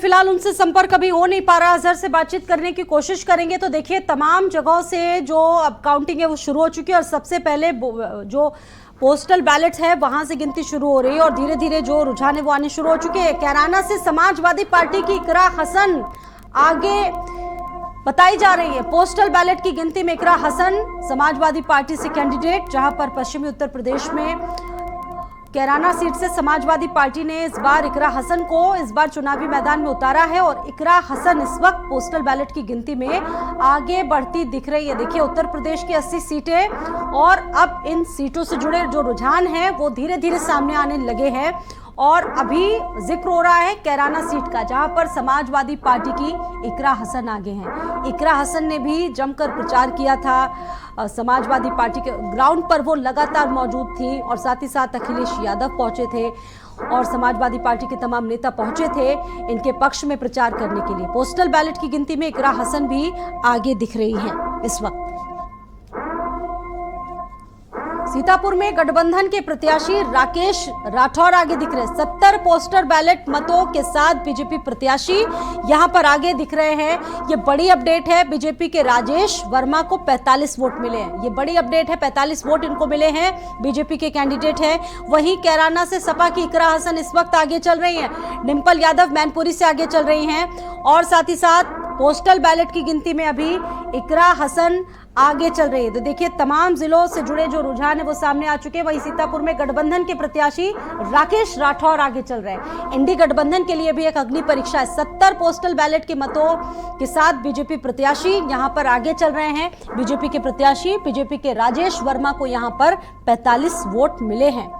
फिलहाल उनसे संपर्क अभी हो नहीं पा रहा। अजहर से बातचीत करने की कोशिश करेंगे। तो देखिए, तमाम जगहों से जो अब काउंटिंग है वो शुरू हो चुकी है और सबसे पहले जो पोस्टल बैलेट है वहां से गिनती शुरू हो रही है और धीरे धीरे जो रुझान है वो आने शुरू हो चुके हैं। कैराना से समाजवादी पार्टी की इकरा हसन आगे बताई जा रही है। पोस्टल बैलेट की गिनती में इकरा हसन समाजवादी पार्टी से कैंडिडेट, जहां पर पश्चिमी उत्तर प्रदेश में कैराना सीट से समाजवादी पार्टी ने इस बार इकरा हसन को इस बार चुनावी मैदान में उतारा है और इकरा हसन इस वक्त पोस्टल बैलेट की गिनती में आगे बढ़ती दिख रही है। देखिए, उत्तर प्रदेश की 80 सीटें और अब इन सीटों से जुड़े जो रुझान है वो धीरे धीरे सामने आने लगे हैं और अभी जिक्र हो रहा है कैराना सीट का, जहां पर समाजवादी पार्टी की इकरा हसन आगे हैं। इकरा हसन ने भी जमकर प्रचार किया था। समाजवादी पार्टी के ग्राउंड पर वो लगातार मौजूद थी और साथ ही साथ अखिलेश यादव पहुंचे थे और समाजवादी पार्टी के तमाम नेता पहुंचे थे इनके पक्ष में प्रचार करने के लिए। पोस्टल बैलेट की गिनती में इकरा हसन भी आगे दिख रही हैं इस वक्त। सीतापुर में गठबंधन के प्रत्याशी राकेश राठौर आगे दिख रहे हैं। 70 पोस्टल बैलेट मतों के साथ बीजेपी प्रत्याशी यहां पर आगे दिख रहे हैं। ये बड़ी अपडेट है। बीजेपी के राजेश वर्मा को 45 वोट मिले हैं। ये बड़ी अपडेट है, 45 वोट इनको मिले हैं, बीजेपी के कैंडिडेट हैं। वहीं कैराना से सपा की इकरा हसन इस वक्त आगे चल रही हैं। डिंपल यादव मैनपुरी से आगे चल रही हैं और साथ ही साथ पोस्टल बैलेट की गिनती में अभी इकरा हसन आगे चल रही है। तो देखिए, तमाम जिलों से जुड़े जो रुझान है वो सामने आ चुके हैं। वहीं सीतापुर में गठबंधन के प्रत्याशी राकेश राठौर आगे चल रहे हैं। इंडी गठबंधन के लिए भी एक अग्नि परीक्षा है। 70 पोस्टल बैलेट के मतों के साथ बीजेपी प्रत्याशी यहां पर आगे चल रहे हैं। बीजेपी के प्रत्याशी बीजेपी के राजेश वर्मा को यहां पर 45 वोट मिले हैं।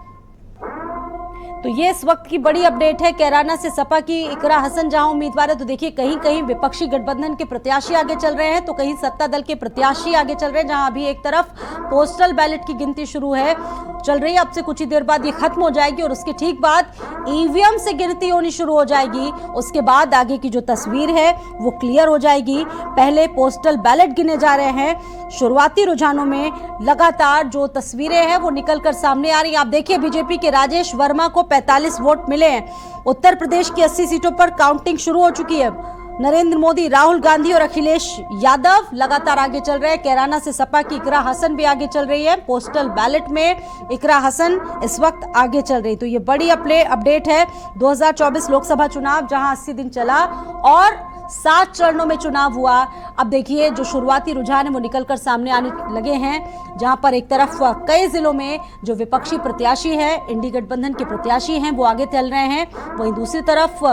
तो ये इस वक्त की बड़ी अपडेट है। कैराना से सपा की इकरा हसन जहां उम्मीदवार है, तो देखिए कहीं कहीं विपक्षी गठबंधन के प्रत्याशी आगे चल रहे हैं तो कहीं सत्ता दल के प्रत्याशी आगे चल रहे हैं। जहां अभी एक तरफ पोस्टल बैलेट की गिनती शुरू है, चल रही है, अब से कुछ ही देर बाद ये खत्म हो जाएगी और उसके ठीक बाद ईवीएम से गिनती होनी शुरू हो जाएगी। उसके बाद आगे की जो तस्वीर है वो क्लियर हो जाएगी। पहले पोस्टल बैलेट गिने जा रहे हैं। शुरुआती रुझानों में लगातार जो तस्वीरें हैं वो निकलकर सामने आ रही है। आप देखिए, बीजेपी के राजेश वर्मा को 45 वोट मिले हैं। उत्तर प्रदेश की 80 सीटों पर काउंटिंग शुरू हो चुकी है। नरेंद्र मोदी, राहुल गांधी और अखिलेश यादव लगातार आगे चल रहे हैं। कैराना से सपा की इकरा हसन भी आगे चल रही है। पोस्टल बैलेट में इकरा हसन इस वक्त आगे चल रही। तो ये बड़ी अपडेट है। 2024 लोकसभा चुनाव जहां 80 दिन चला और 7 चरणों में चुनाव हुआ। अब देखिए, जो शुरुआती रुझान है वो निकलकर सामने आने लगे हैं। जहां पर एक तरफ कई जिलों में जो विपक्षी प्रत्याशी है, इंडी गठबंधन के प्रत्याशी हैं, वो आगे चल रहे हैं। वहीं दूसरी तरफ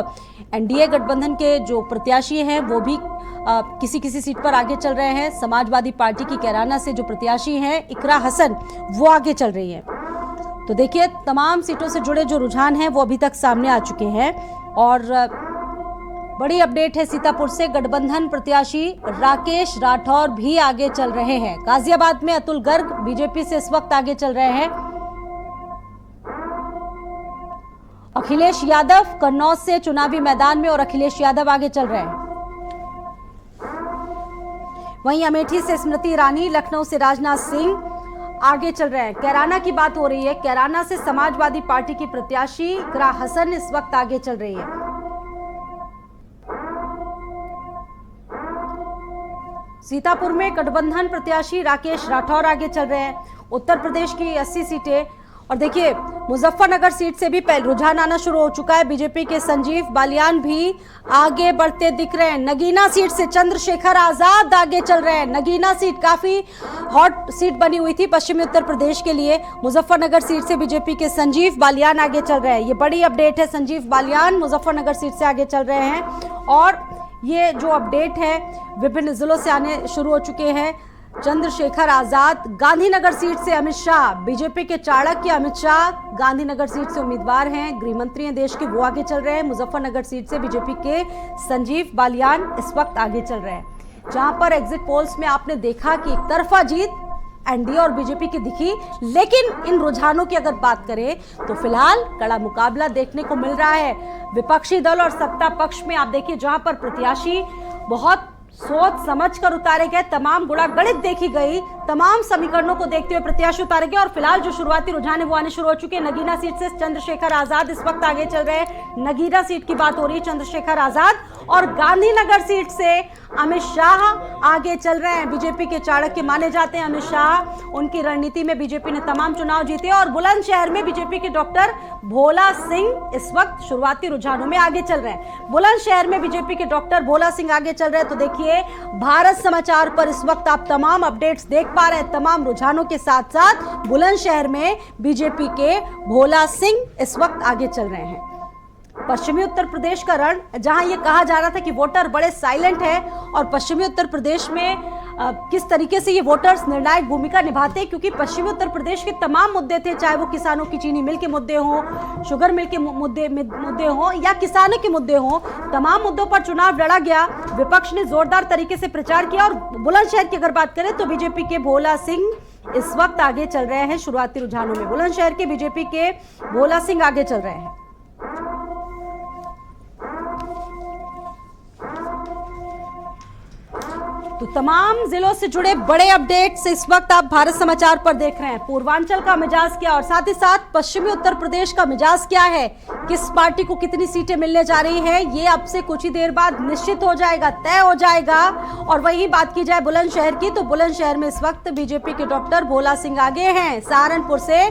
एनडीए गठबंधन के जो प्रत्याशी हैं वो भी किसी किसी सीट पर आगे चल रहे हैं। समाजवादी पार्टी की कैराना से जो प्रत्याशी हैं इकरा हसन, वो आगे चल रही है। तो देखिए, तमाम सीटों से जुड़े जो रुझान हैं वो अभी तक सामने आ चुके हैं और बड़ी अपडेट है। सीतापुर से गठबंधन प्रत्याशी राकेश राठौर भी आगे चल रहे हैं। गाजियाबाद में अतुल गर्ग बीजेपी से इस वक्त आगे चल रहे हैं। अखिलेश यादव कन्नौज से चुनावी मैदान में और अखिलेश यादव आगे चल रहे हैं। वहीं अमेठी से स्मृति ईरानी, लखनऊ से राजनाथ सिंह आगे चल रहे हैं। कैराना की बात हो रही है। कैराना से समाजवादी पार्टी की प्रत्याशी इकरा हसन इस वक्त आगे चल रही है। सीतापुर में गठबंधन प्रत्याशी राकेश राठौर आगे चल रहे हैं। उत्तर प्रदेश की 80 सीटें और देखिए, मुजफ्फरनगर सीट से भी रुझान आना शुरू हो चुका है। बीजेपी के संजीव बालियान भी आगे बढ़ते दिख रहे हैं। नगीना सीट से चंद्रशेखर आजाद आगे चल रहे हैं। नगीना सीट काफी हॉट सीट बनी हुई थी पश्चिमी उत्तर प्रदेश के लिए। मुजफ्फरनगर सीट से बीजेपी के संजीव बालियान आगे चल रहे हैं। ये बड़ी अपडेट है। संजीव बालियान मुजफ्फरनगर सीट से आगे चल रहे हैं और ये जो अपडेट है विभिन्न जिलों से आने शुरू हो चुके हैं। चंद्रशेखर आजाद गांधीनगर सीट से, अमित शाह बीजेपी के चाणक्य अमित शाह गांधीनगर सीट से उम्मीदवार हैं, गृह मंत्री हैं देश के, वो आगे चल रहे हैं। मुजफ्फरनगर सीट से बीजेपी के संजीव बालियान इस वक्त आगे चल रहे हैं। जहां पर एग्जिट पोल्स में आपने देखा कि एक तरफा जीत एनडीए और बीजेपी की दिखी, लेकिन इन रुझानों की अगर बात करें तो फिलहाल कड़ा मुकाबला देखने को मिल रहा है विपक्षी दल और सत्ता पक्ष में। आप देखिए, जहां पर प्रत्याशी बहुत सोच समझ कर उतारे गए तमाम गुणा गणित देखी गई, तमाम समीकरणों को देखते हुए प्रत्याशी उतारे गए और फिलहाल जो शुरुआती रुझान है वो आने शुरू हो चुके हैं। नगीना सीट से चंद्रशेखर आजाद इस वक्त आगे चल रहे हैं। नगीना सीट की बात हो रही है, चंद्रशेखर आजाद। और गांधीनगर सीट से अमित शाह आगे चल रहे हैं। बीजेपी के चाणक्य माने जाते हैं अमित शाह। उनकी रणनीति में बीजेपी ने तमाम चुनाव जीते और बुलंदशहर में बीजेपी के डॉक्टर भोला सिंह इस वक्त शुरुआती रुझानों में आगे चल रहे हैं। बुलंदशहर में बीजेपी के डॉक्टर भोला सिंह आगे चल रहे हैं। तो देखिए भारत समाचार पर इस वक्त आप तमाम अपडेट्स देख पा रहे हैं, तमाम रुझानों के साथ साथ बुलंदशहर में बीजेपी के भोला सिंह इस वक्त आगे चल रहे हैं। पश्चिमी उत्तर प्रदेश का रण, जहां ये कहा जा रहा था कि वोटर बड़े साइलेंट है और पश्चिमी उत्तर प्रदेश में किस तरीके से ये वोटर्स निर्णायक भूमिका निभाते हैं, क्योंकि पश्चिमी उत्तर प्रदेश के तमाम मुद्दे थे, चाहे वो किसानों की चीनी मिल के मुद्दे हों, शुगर मिल के मुद्दे हों या किसानों के मुद्दे हों, तमाम मुद्दों पर चुनाव लड़ा गया। विपक्ष ने जोरदार तरीके से प्रचार किया और बुलंदशहर की अगर बात करें तो बीजेपी के भोला सिंह इस वक्त आगे चल रहे हैं शुरुआती रुझानों में। बुलंदशहर के बीजेपी के भोला सिंह आगे चल रहे हैं। तो तमाम जिलों से जुड़े बड़े अपडेट्स इस वक्त आप भारत समाचार पर देख रहे हैं। पूर्वांचल का मिजाज क्या और साथ ही साथ पश्चिमी उत्तर प्रदेश का मिजाज क्या है, किस पार्टी को कितनी सीटें मिलने जा रही है, ये अब से कुछ ही देर बाद निश्चित हो जाएगा, तय हो जाएगा। और वही बात की जाए बुलंदशहर की, तो बुलंदशहर में इस वक्त बीजेपी के डॉक्टर भोला सिंह आगे हैं। सहारनपुर से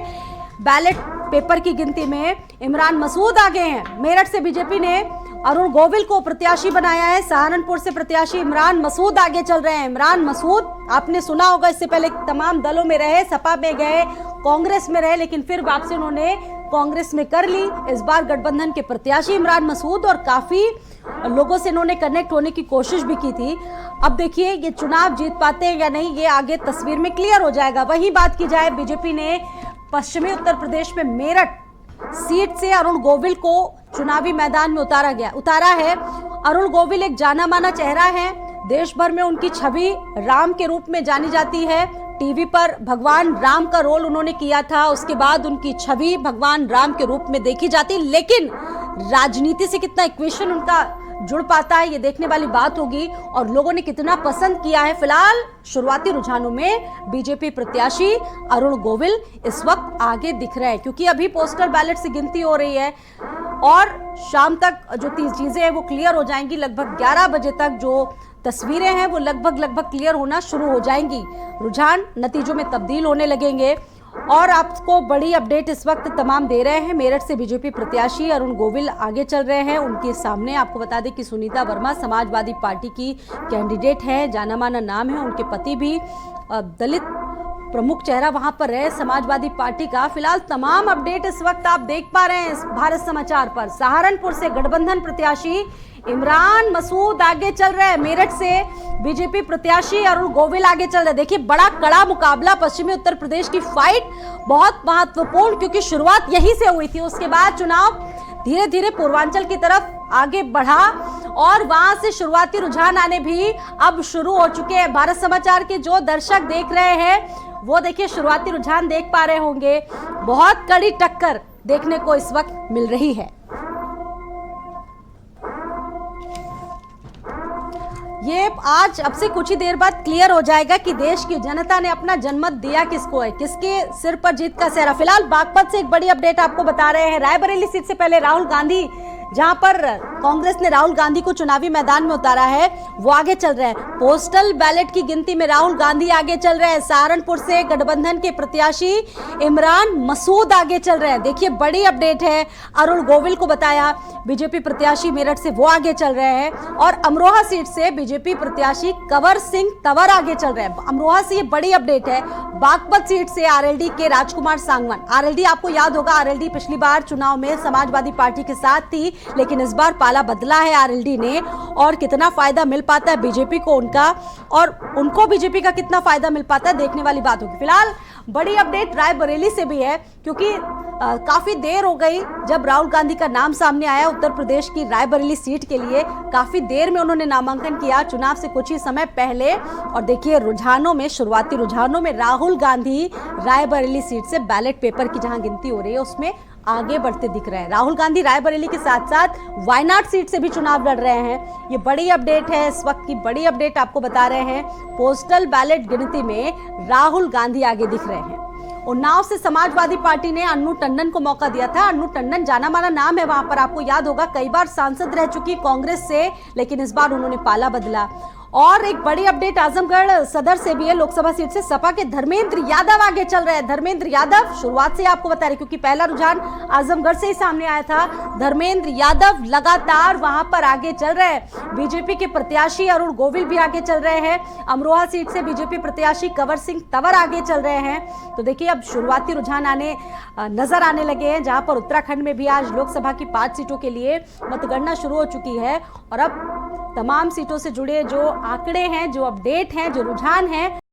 बैलेट पेपर की गिनती में इमरान मसूद आगे हैं। मेरठ से बीजेपी ने अरुण गोविल को प्रत्याशी बनाया है। सहारनपुर से प्रत्याशी इमरान मसूद आगे चल रहे हैं। इमरान मसूद आपने सुना होगा, इससे पहले तमाम दलों में रहे, सपा में गए, कांग्रेस में रहे, लेकिन फिर वापसी उन्होंने कांग्रेस में कर ली। इस बार गठबंधन के प्रत्याशी इमरान मसूद और काफी लोगों से इन्होंने कनेक्ट होने की कोशिश भी की थी। अब देखिए ये चुनाव जीत पाते हैं या नहीं, ये आगे तस्वीर में क्लियर हो जाएगा। वही बात की जाए, बीजेपी ने पश्चिमी उत्तर प्रदेश में मेरठ सीट से अरुण गोविल को चुनावी मैदान में उतारा है। अरुण गोविल एक जाना माना चेहरा है, देश भर में उनकी छवि राम के रूप में जानी जाती है। टीवी पर भगवान राम का रोल उन्होंने किया था, उसके बाद उनकी छवि भगवान राम के रूप में देखी जाती, लेकिन राजनीति से कितना इक्वेशन उनका जुड़ पाता है ये देखने वाली बात होगी और लोगों ने कितना पसंद किया है। फिलहाल शुरुआती रुझानों में बीजेपी प्रत्याशी अरुण गोविल इस वक्त आगे दिख रहे हैं, क्योंकि अभी पोस्टल बैलेट से गिनती हो रही है और शाम तक जो चीजें हैं वो क्लियर हो जाएंगी। लगभग 11 बजे तक जो तस्वीरें हैं वो लगभग क्लियर होना शुरू हो जाएंगी। रुझान नतीजों में तब्दील होने लगेंगे और आपको बड़ी अपडेट इस वक्त तमाम दे रहे हैं। मेरठ से बीजेपी प्रत्याशी अरुण गोविल आगे चल रहे हैं। उनके सामने आपको बता दें कि सुनीता वर्मा समाजवादी पार्टी की कैंडिडेट है, जाना माना नाम है। उनके पति भी दलित प्रमुख चेहरा वहां पर रहे समाजवादी पार्टी का। फिलहाल तमाम अपडेट इस वक्त आप देख पा रहे हैं इस भारत समाचार पर। सहारनपुर से गठबंधन प्रत्याशी इमरान मसूद आगे चल रहे हैं। मेरठ से बीजेपी प्रत्याशी अरुण गोविल आगे चल रहे हैं। देखिए बड़ा कड़ा मुकाबला, पश्चिमी उत्तर प्रदेश की फाइट बहुत महत्वपूर्ण, क्योंकि शुरुआत यहीं से हुई थी। उसके बाद चुनाव धीरे धीरे पूर्वांचल की तरफ आगे बढ़ा और वहां से शुरुआती रुझान आने भी अब शुरू हो चुके हैं। भारत समाचार के जो दर्शक देख रहे हैं वो देखिए शुरुआती रुझान देख पा रहे होंगे। बहुत कड़ी टक्कर देखने को इस वक्त मिल रही है। ये आज अब से कुछ ही देर बाद क्लियर हो जाएगा कि देश की जनता ने अपना जनमत दिया किसको है, किसके सिर पर जीत का सेहरा। फिलहाल बागपत से एक बड़ी अपडेट आपको बता रहे हैं। रायबरेली सीट से पहले राहुल गांधी, जहां पर कांग्रेस ने राहुल गांधी को चुनावी मैदान में उतारा है, वो आगे चल रहे हैं। पोस्टल बैलेट की गिनती में राहुल गांधी आगे चल रहे हैं। सहारनपुर से गठबंधन के प्रत्याशी इमरान मसूद आगे चल रहे हैं। देखिए बड़ी अपडेट है, अरुण गोविल को बताया बीजेपी प्रत्याशी मेरठ से वो आगे चल रहे हैं और अमरोहा सीट से बीजेपी प्रत्याशी कंवर सिंह तंवर आगे चल रहे हैं। अमरोहा से ये बड़ी अपडेट है। बागपत सीट से आरएलडी के राजकुमार सांगवान, आरएलडी आपको याद होगा, आरएलडी पिछली बार चुनाव में समाजवादी पार्टी के साथ थी, लेकिन इस बार पाला बदला है आरएलडी ने और कितना फायदा मिल पाता है बीजेपी को उनका और उनको बीजेपी का कितना फायदा मिल पाता है देखने वाली बात होगी। फिलहाल बड़ी अपडेट रायबरेली से भी है, क्योंकि काफी देर हो गई जब राहुल गांधी का नाम सामने आया उत्तर प्रदेश की रायबरेली सीट के लिए। काफी देर में उन्होंने नामांकन किया चुनाव से कुछ ही समय पहले और देखिए रुझानों में, शुरुआती रुझानों में राहुल गांधी रायबरेली सीट से बैलेट पेपर की जहां गिनती हो रही है उसमें आगे बढ़ते दिख रहे हैं। राहुल गांधी रायबरेली के साथ साथ वायनाड सीट से भी चुनाव लड़ रहे हैं। ये बड़ी अपडेट है, इस वक्त की बड़ी अपडेट आपको बता रहे हैं। पोस्टल बैलेट गिनती में राहुल गांधी आगे दिख रहे हैं। उन्नाव से समाजवादी पार्टी ने अन्नू टंडन को मौका दिया था। अन्नू टंडन जाना माना नाम है वहां पर, आपको याद होगा कई बार सांसद रह चुकी कांग्रेस से, लेकिन इस बार उन्होंने पाला बदला। और एक बड़ी अपडेट आजमगढ़ सदर से भी है, लोकसभा सीट से सपा के धर्मेंद्र यादव आगे चल रहे हैं। धर्मेंद्र यादव शुरुआत से आपको बता रहे, क्योंकि पहला रुझान आजमगढ़ से ही सामने आया था। धर्मेंद्र यादव लगातार वहां पर आगे चल रहे हैं। बीजेपी के प्रत्याशी अरुण गोविल भी आगे चल रहे हैं। अमरोहा सीट से बीजेपी प्रत्याशी कंवर सिंह तंवर आगे चल रहे हैं। तो देखिए अब शुरुआती रुझान नजर आने लगे हैं, जहां पर उत्तराखंड में भी आज लोकसभा की 5 सीटों के लिए मतगणना शुरू हो चुकी है। और अब तमाम सीटों से जुड़े जो आंकड़े हैं, जो अपडेट हैं, जो रुझान हैं,